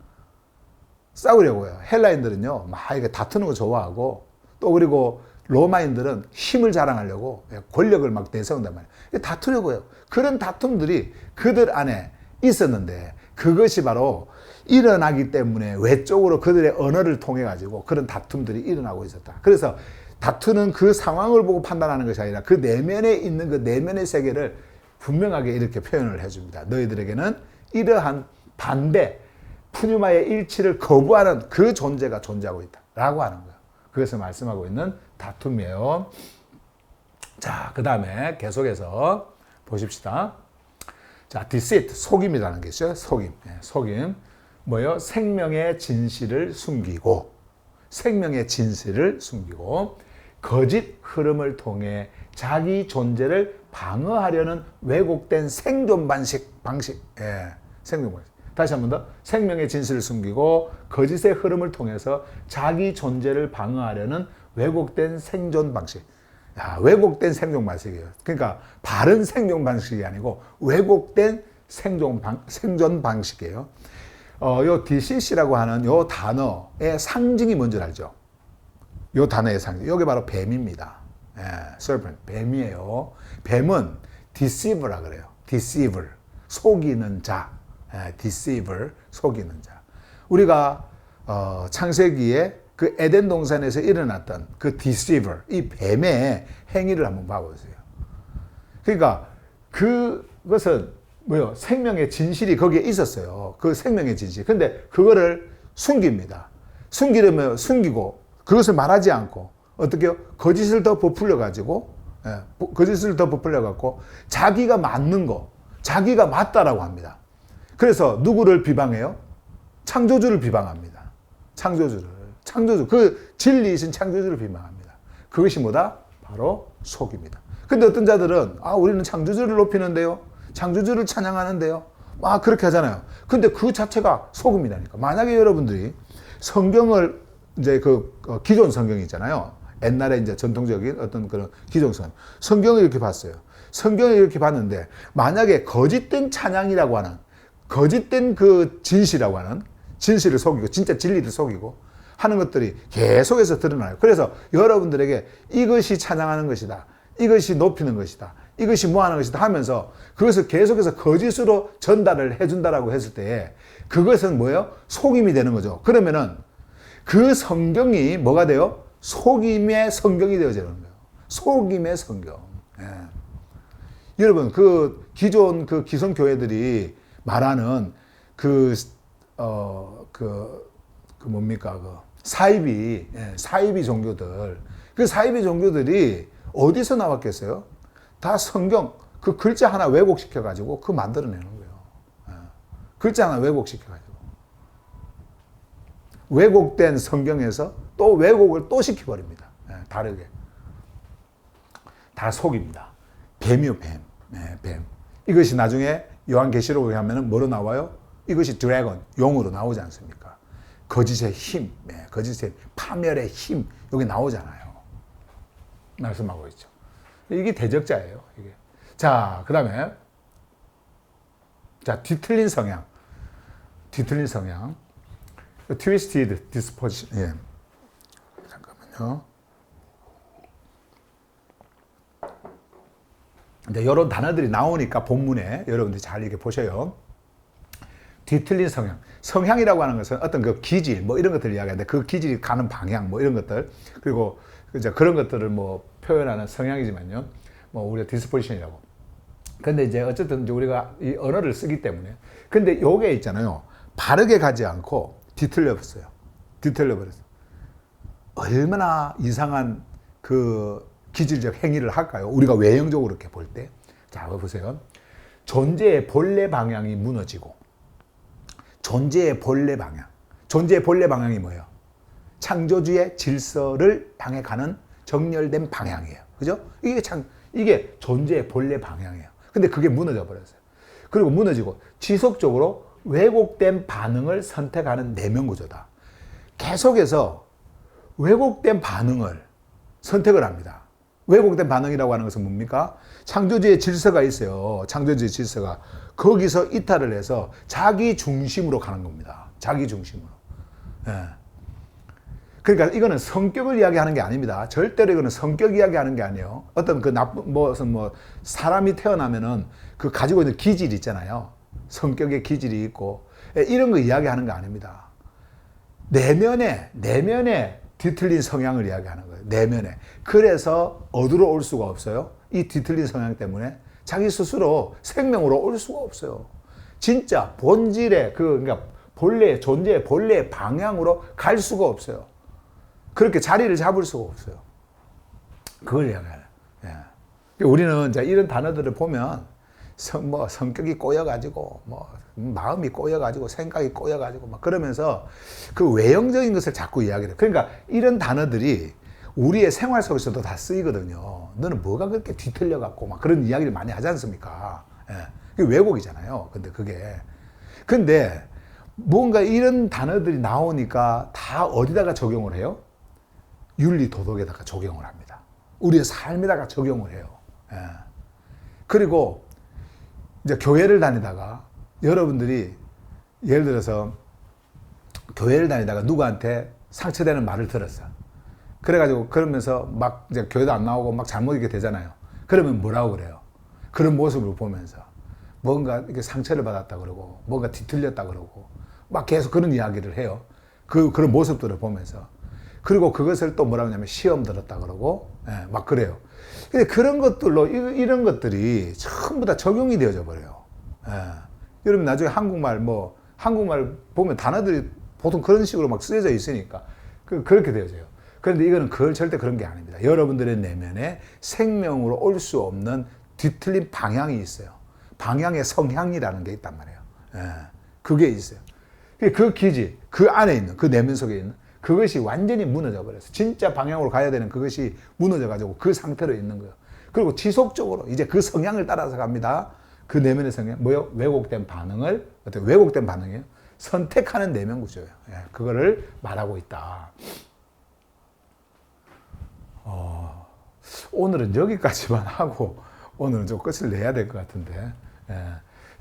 싸우려고요. 헬라인들은요, 막 이게 다투는 거 좋아하고, 또 그리고 로마인들은 힘을 자랑하려고 권력을 막 내세운단 말이에요. 다투려고요. 그런 다툼들이 그들 안에 있었는데, 그것이 바로 일어나기 때문에 외적으로 그들의 언어를 통해 가지고 그런 다툼들이 일어나고 있었다. 그래서 다투는 그 상황을 보고 판단하는 것이 아니라 그 내면에 있는 그 내면의 세계를 분명하게 이렇게 표현을 해줍니다. 너희들에게는 이러한 반대, 푸뉴마의 일치를 거부하는 그 존재가 존재하고 있다 라고 하는 거예요. 그것을 말씀하고 있는 다툼이에요. 자, 그 다음에 계속해서 보십시다. 자, deceit, 속임이라는 게 있어요. 속임. 속임. 뭐요? 생명의 진실을 숨기고, 생명의 진실을 숨기고, 거짓 흐름을 통해 자기 존재를 방어하려는 왜곡된 생존 방식. 생존 방식. 다시 한 번 더. 생명의 진실을 숨기고, 거짓의 흐름을 통해서 자기 존재를 방어하려는 왜곡된 생존 방식. 야, 왜곡된 생존 방식이에요. 그러니까 바른 생존 방식이 아니고 왜곡된 생존 방식이에요. 요 DCC라고 하는 요 단어의 상징이 뭔지 알죠? 요 단어의 상징. 이게 바로 뱀입니다. serpent, 뱀이에요. 뱀은 deceiver라 그래요. deceiver, 속이는 자. deceiver, 속이는 자. 우리가 창세기에 그 에덴 동산에서 일어났던 그 deceiver, 이 뱀의 행위를 한번 봐보세요. 그러니까 그것은 뭐요? 생명의 진실이 거기에 있었어요. 그 생명의 진실. 근데 그거를 숨깁니다. 숨기려면 숨기고 그것을 말하지 않고 어떻게요? 거짓을 더 부풀려 가지고 거짓을 더 부풀려 갖고 자기가 맞는 거, 자기가 맞다라고 합니다. 그래서 누구를 비방해요? 창조주를 비방합니다. 창조주, 그 진리이신 창조주를 비방합니다. 그것이 뭐다? 바로 속입니다. 근데 어떤 자들은 우리는 창조주를 높이는데요, 창조주를 찬양하는데요, 그렇게 하잖아요. 근데 그 자체가 속음이라니까. 만약에 여러분들이 성경을 이제 기존 성경 있잖아요. 옛날에 이제 전통적인 어떤 그런 기존 성경을 이렇게 봤어요. 성경을 이렇게 봤는데 만약에 거짓된 찬양이라고 하는, 거짓된 그 진실이라고 하는, 진실을 속이고 진짜 진리를 속이고 하는 것들이 계속해서 드러나요. 그래서 여러분들에게 이것이 찬양하는 것이다, 이것이 높이는 것이다, 이것이 뭐하는 것이다 하면서 그것을 계속해서 거짓으로 전달을 해준다라고 했을 때 그것은 뭐예요? 속임이 되는 거죠. 그러면은 그 성경이 뭐가 돼요? 속임의 성경이 되어지는 거예요. 속임의 성경. 여러분, 그 기존 그 기성 교회들이 말하는 사이비 종교들, 그 사이비 종교들이 어디서 나왔겠어요? 다 성경 그 글자 하나 왜곡시켜 가지고 그 만들어내는 거예요. 글자 하나 왜곡시켜 가지고 왜곡된 성경에서 또 왜곡을 또 시켜버립니다. 다르게. 다 속입니다. 뱀이요, 뱀. 뱀. 이것이 나중에 요한계시록에 하면은 뭐로 나와요? 이것이 드래곤, 용으로 나오지 않습니까? 거짓의 힘, 거짓의 파멸의 힘, 여기 나오잖아요. 말씀하고 있죠. 이게 대적자예요, 이게. 자, 그 다음에, 뒤틀린 성향. twisted disposition. 잠깐만요. 이제 이런 단어들이 나오니까 본문에 여러분들이 잘 이렇게 보셔요. 뒤틀린 성향. 성향이라고 하는 것은 어떤 그 기질, 뭐 이런 것들을 이야기하는데 그 기질이 가는 방향, 뭐 이런 것들. 그리고 이제 그런 것들을 뭐 표현하는 성향이지만요. 뭐 우리가 디스포지션이라고. 근데 이제 어쨌든 이제 우리가 이 언어를 쓰기 때문에. 근데 요게 있잖아요. 바르게 가지 않고 뒤틀려버렸어요. 뒤틀려버렸어요. 얼마나 이상한 그 기질적 행위를 할까요? 우리가 외형적으로 이렇게 볼 때. 자, 보세요. 존재의 본래 방향이 무너지고, 존재의 본래 방향이 뭐예요? 창조주의 질서를 향해 가는 정렬된 방향이에요. 그죠? 이게 존재의 본래 방향이에요. 근데 그게 무너져 버렸어요. 그리고 무너지고 지속적으로 왜곡된 반응을 선택하는 내면 구조다. 계속해서 왜곡된 반응을 선택을 합니다. 왜곡된 반응이라고 하는 것은 뭡니까? 창조주의 질서가 있어요. 창조주의 질서가. 거기서 이탈을 해서 자기 중심으로 가는 겁니다. 자기 중심으로. 예. 그러니까 이거는 성격을 이야기하는 게 아닙니다. 절대로 이거는 성격 이야기하는 게 아니에요. 어떤 그 나쁜 무슨 뭐 사람이 태어나면은 그 가지고 있는 기질이 있잖아요. 성격의 기질이 있고 이런 거 이야기하는 거 아닙니다. 내면에 뒤틀린 성향을 이야기하는 거예요. 내면에. 그래서 어디로 올 수가 없어요. 이 뒤틀린 성향 때문에 자기 스스로 생명으로 올 수가 없어요. 진짜 본질의 그러니까 본래의 존재의 본래의 방향으로 갈 수가 없어요. 그렇게 자리를 잡을 수가 없어요. 그걸 이야기해요. 예. 우리는 이제 이런 단어들을 보면 성격이 꼬여가지고 마음이 꼬여가지고 생각이 꼬여가지고 막 그러면서 그 외형적인 것을 자꾸 이야기해요. 그러니까 이런 단어들이 우리의 생활 속에서도 다 쓰이거든요. 너는 뭐가 그렇게 뒤틀려갖고 막 그런 이야기를 많이 하지 않습니까? 예. 그게 왜곡이잖아요. 근데 뭔가 이런 단어들이 나오니까 다 어디다가 적용을 해요? 윤리 도덕에다가 적용을 합니다. 우리의 삶에다가 적용을 해요. 예. 그리고 이제 교회를 다니다가 여러분들이 예를 들어서 교회를 다니다가 누구한테 상처되는 말을 들었어. 그래가지고 그러면서 막 이제 교회도 안 나오고 막 잘못 이렇게 되잖아요. 그러면 뭐라고 그래요? 그런 모습을 보면서 뭔가 이렇게 상처를 받았다 그러고 뭔가 뒤틀렸다 그러고 막 계속 그런 이야기를 해요. 그런 모습들을 보면서. 그리고 그것을 또 뭐라고 하냐면 시험 들었다 그러고 예, 막 그래요. 근데 그런 것들로 이런 것들이 전부 다 적용이 되어져 버려요. 예. 여러분 나중에 한국말 보면 단어들이 보통 그런 식으로 막 쓰여져 있으니까 그렇게 되어져요. 그런데 이거는 절대 그런 게 아닙니다. 여러분들의 내면에 생명으로 올 수 없는 뒤틀린 방향이 있어요. 방향의 성향이라는 게 있단 말이에요. 예. 그게 있어요. 그 기질, 그 안에 있는, 그 내면 속에 있는 그것이 완전히 무너져 버렸어요. 진짜 방향으로 가야 되는 그것이 무너져 가지고 그 상태로 있는 거예요. 그리고 지속적으로 이제 그 성향을 따라서 갑니다. 그 내면의 성향, 뭐요? 왜곡된 반응을, 어떻게 왜곡된 반응이에요? 선택하는 내면 구조예요. 예, 그거를 말하고 있다. 오늘은 여기까지만 하고 오늘은 좀 끝을 내야 될 것 같은데. 예.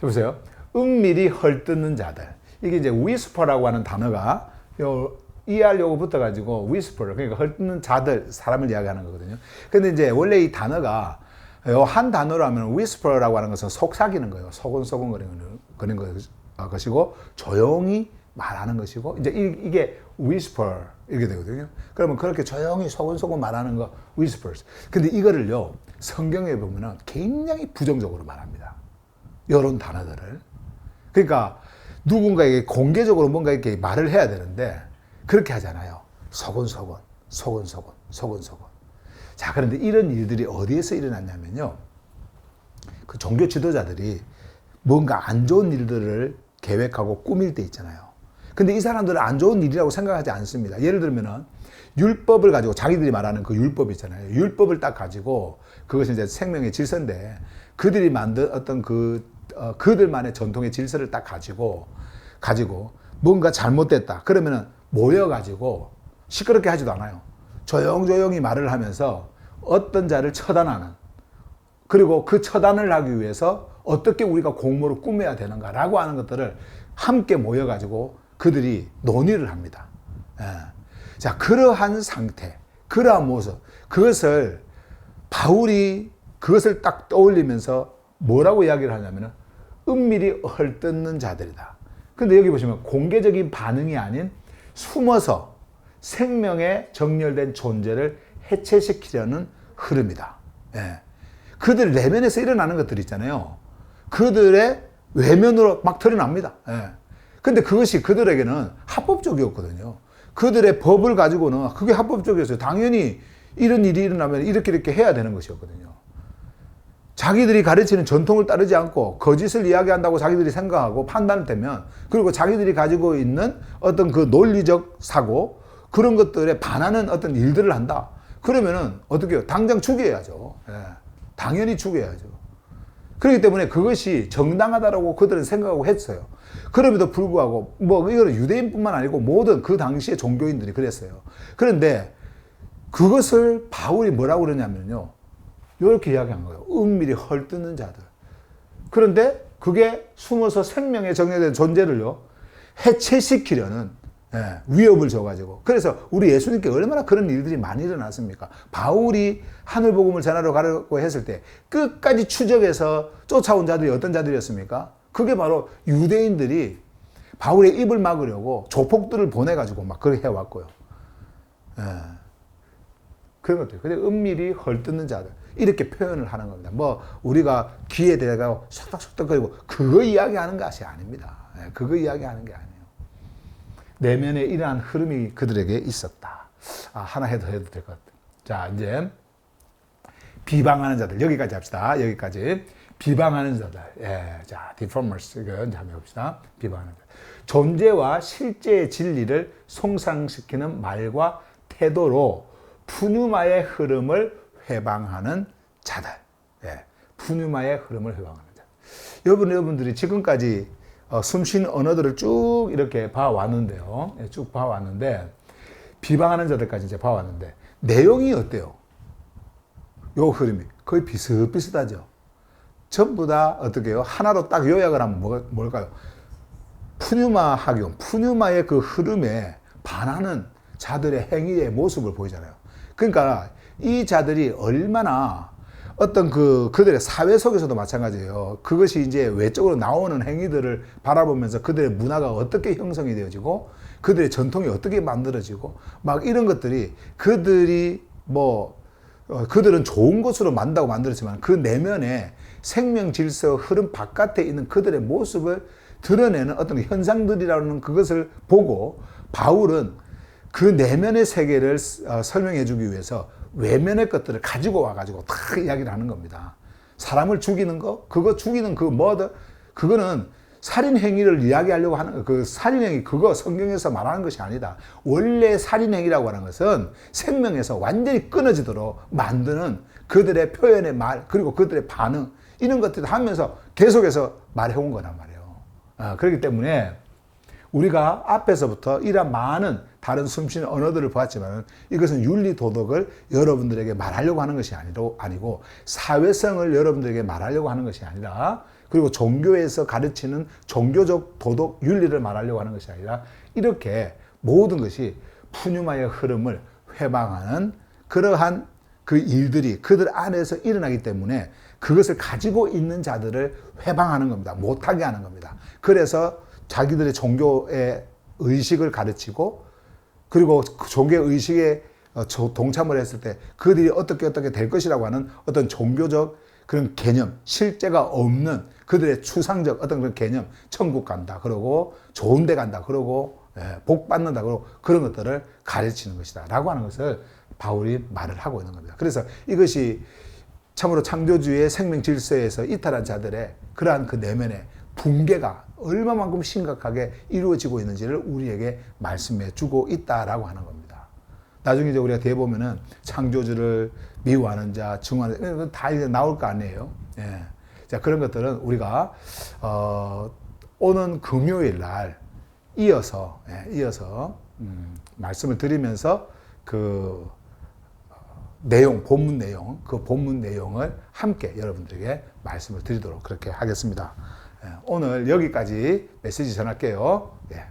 보세요. 은밀히 헐뜯는 자들. 이게 이제 whisper라고 하는 단어가 ER 요거 붙어가지고 whisper, 그러니까 헐뜯는 자들, 사람을 이야기하는 거거든요. 근데 이제 원래 이 단어가 한 단어로 하면 whisper라고 하는 것은 속삭이는 거예요. 소곤소곤거리는 것이고 조용히 말하는 것이고 이제 이게 whisper 이렇게 되거든요. 그러면 그렇게 조용히 소곤소곤 말하는 거 whispers. 근데 이거를요 성경에 보면은 굉장히 부정적으로 말합니다. 이런 단어들을. 그러니까 누군가에게 공개적으로 뭔가 이렇게 말을 해야 되는데 그렇게 하잖아요. 소곤소곤. 자, 그런데 이런 일들이 어디에서 일어났냐면요. 그 종교 지도자들이 뭔가 안 좋은 일들을 계획하고 꾸밀 때 있잖아요. 근데 이 사람들은 안 좋은 일이라고 생각하지 않습니다. 예를 들면은 율법을 가지고 자기들이 말하는 그 율법 있잖아요. 율법을 딱 가지고 그것이 이제 생명의 질서인데 그들이 만든 어떤 그들만의 전통의 질서를 딱 가지고 뭔가 잘못됐다. 그러면은 모여가지고 시끄럽게 하지도 않아요. 조용조용히 말을 하면서 어떤 자를 처단하는, 그리고 그 처단을 하기 위해서 어떻게 우리가 공모를 꾸며야 되는가라고 하는 것들을 함께 모여가지고 그들이 논의를 합니다. 예. 자, 그러한 상태, 그러한 모습, 그것을 바울이 그것을 딱 떠올리면서 뭐라고 이야기를 하냐면은 은밀히 헐뜯는 자들이다. 근데 여기 보시면 공개적인 반응이 아닌 숨어서 생명의 정렬된 존재를 해체시키려는 흐름이다. 예. 그들 내면에서 일어나는 것들 있잖아요. 그들의 외면으로 막 드러납니다. 예. 근데 그것이 그들에게는 합법적이었거든요. 그들의 법을 가지고는 그게 합법적이었어요. 당연히 이런 일이 일어나면 이렇게 해야 되는 것이었거든요. 자기들이 가르치는 전통을 따르지 않고 거짓을 이야기한다고 자기들이 생각하고 판단을 되면, 그리고 자기들이 가지고 있는 어떤 그 논리적 사고, 그런 것들에 반하는 어떤 일들을 한다. 그러면은 어떻게 해요? 당장 죽여야죠. 예. 당연히 죽여야죠. 그렇기 때문에 그것이 정당하다라고 그들은 생각하고 했어요. 그럼에도 불구하고 이거는 유대인뿐만 아니고 모든 그 당시의 종교인들이 그랬어요. 그런데 그것을 바울이 뭐라고 그러냐면요, 이렇게 이야기한 거예요. 은밀히 헐뜯는 자들. 그런데 그게 숨어서 생명에 정렬된 존재를요 해체시키려는, 위협을 줘가지고. 그래서 우리 예수님께 얼마나 그런 일들이 많이 일어났습니까? 바울이 하늘복음을 전하러 가려고 했을 때 끝까지 추적해서 쫓아온 자들이 어떤 자들이었습니까? 그게 바로 유대인들이 바울의 입을 막으려고 조폭들을 보내가지고 막 그렇게 해왔고요. 그런 것들. 근데 은밀히 헐뜯는 자들. 이렇게 표현을 하는 겁니다. 뭐, 우리가 귀에 대가 속닥속닥거리고 그거 이야기하는 것이 아닙니다. 그거 이야기하는 게 아니에요. 내면에 이러한 흐름이 그들에게 있었다. 하나 해도 될 것 같아요. 자, 이제 비방하는 자들. 여기까지 합시다. 여기까지. 비방하는 자들. 자, 디포머스. 이거 한번 해봅시다. 비방하는 자들. 존재와 실제의 진리를 손상시키는 말과 태도로 푸뉴마의 흐름을 회방하는 자들. 푸뉴마의 흐름을 회방하는 자들. 여러분들이 지금까지 숨쉰 언어들을 쭉 이렇게 봐왔는데요. 쭉 봐왔는데, 비방하는 자들까지 이제 봐왔는데, 내용이 어때요? 요 흐름이. 거의 비슷비슷하죠. 전부 다 어떻게 해요? 하나로 딱 요약을 하면 뭘까요? 푸뉴마 학용, 푸뉴마의 그 흐름에 반하는 자들의 행위의 모습을 보이잖아요. 그러니까 이 자들이 얼마나 어떤 그들의 사회 속에서도 마찬가지예요. 그것이 이제 외적으로 나오는 행위들을 바라보면서 그들의 문화가 어떻게 형성이 되어지고 그들의 전통이 어떻게 만들어지고 막 이런 것들이 그들이 그들은 좋은 것으로 만다고 만들었지만 그 내면에 생명 질서 흐름 바깥에 있는 그들의 모습을 드러내는 어떤 현상들이라는 그것을 보고 바울은 그 내면의 세계를 설명해 주기 위해서 외면의 것들을 가지고 와가지고 다 이야기를 하는 겁니다. 사람을 죽이는 거, 그거 죽이는 그 머더, 그거는 살인행위를 이야기하려고 하는, 그 살인행위, 그거 성경에서 말하는 것이 아니다. 원래 살인행위라고 하는 것은 생명에서 완전히 끊어지도록 만드는 그들의 표현의 말, 그리고 그들의 반응, 이런 것들을 하면서 계속해서 말해온 거란 말이에요. 그렇기 때문에 우리가 앞에서부터 이러한 많은 다른 숨쉬는 언어들을 보았지만 이것은 윤리 도덕을 여러분들에게 말하려고 하는 것이 아니고 사회성을 여러분들에게 말하려고 하는 것이 아니라 그리고 종교에서 가르치는 종교적 도덕 윤리를 말하려고 하는 것이 아니라 이렇게 모든 것이 푸뉴마의 흐름을 회방하는 그러한 그 일들이 그들 안에서 일어나기 때문에 그것을 가지고 있는 자들을 회방하는 겁니다. 못하게 하는 겁니다. 그래서 자기들의 종교의 의식을 가르치고 그리고 그 종교의 의식에 동참을 했을 때 그들이 어떻게 될 것이라고 하는 어떤 종교적 그런 개념, 실제가 없는 그들의 추상적 어떤 그런 개념, 천국 간다, 그러고 좋은 데 간다, 그러고 복 받는다, 그러고 그런 것들을 가르치는 것이다 라고 하는 것을 바울이 말을 하고 있는 겁니다. 그래서 이것이 참으로 창조주의 생명 질서에서 이탈한 자들의 그러한 그 내면의 붕괴가 얼마만큼 심각하게 이루어지고 있는지를 우리에게 말씀해 주고 있다라고 하는 겁니다. 나중에 이제 우리가 대보면은 창조주를 미워하는 자, 증오하는 자, 다 이제 나올 거 아니에요. 자, 그런 것들은 우리가, 오는 금요일 날 이어서 말씀을 드리면서 그 내용, 본문 내용, 그 본문 내용을 함께 여러분들에게 말씀을 드리도록 그렇게 하겠습니다. 오늘 여기까지 메시지 전할게요.